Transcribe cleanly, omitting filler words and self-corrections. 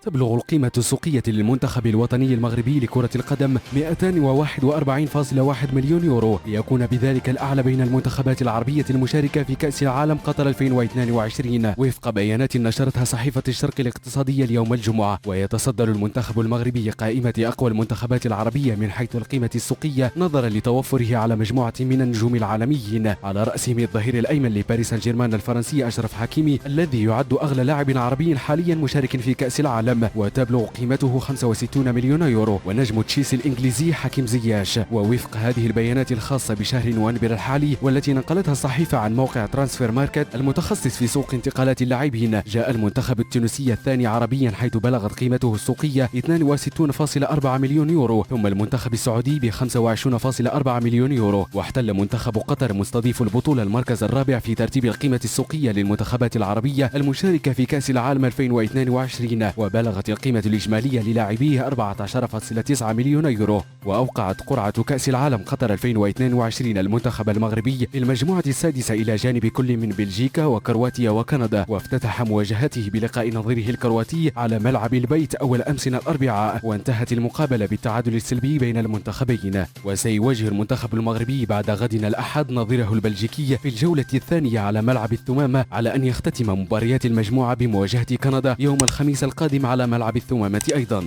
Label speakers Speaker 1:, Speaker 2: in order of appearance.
Speaker 1: تبلغ القيمة السوقية للمنتخب الوطني المغربي لكرة القدم 241.1 مليون يورو، ليكون بذلك الأعلى بين المنتخبات العربية المشاركة في كأس العالم قطر 2022 وفق بيانات نشرتها صحيفة الشرق الاقتصادية اليوم الجمعة. ويتصدر المنتخب المغربي قائمة أقوى المنتخبات العربية من حيث القيمة السوقية نظرا لتوفره على مجموعة من النجوم العالميين، على رأسهم الظهير الأيمن لباريس سان جيرمان الفرنسي أشرف حكيمي الذي يعد أغلى لاعب عربي حاليا مشارك في كأس العالم وتبلغ قيمته 65 مليون يورو، ونجم تشيلسي الإنجليزي حكيم زياش. ووفق هذه البيانات الخاصة بشهر نوفمبر الحالي والتي نقلتها الصحيفة عن موقع ترانسفير ماركت المتخصص في سوق انتقالات اللاعبين، جاء المنتخب التونسي الثاني عربيا حيث بلغت قيمته السوقية 62.4 مليون يورو، ثم المنتخب السعودي ب 25.4 مليون يورو. واحتل منتخب قطر مستضيف البطولة المركز الرابع في ترتيب القيمة السوقية للمنتخبات العربية المشاركة في كأس العالم 2022، وبلغت القيمة الإجمالية للاعبيه 14.9 مليون يورو. وأوقعت قرعة كأس العالم قطر 2022 المنتخب المغربي في المجموعة السادسة إلى جانب كل من بلجيكا وكرواتيا وكندا، وافتتح مواجهته بلقاء نظيره الكرواتي على ملعب البيت أول أمس الأربعاء، وانتهت المقابلة بالتعادل السلبي بين المنتخبين. وسيواجه المنتخب المغربي بعد غد الأحد نظيره البلجيكي في الجولة الثانية على ملعب الثمامة، على أن يختتم مباريات المجموعة بمواجهة كندا يوم الخميس القادم على ملعب الثمامة أيضا.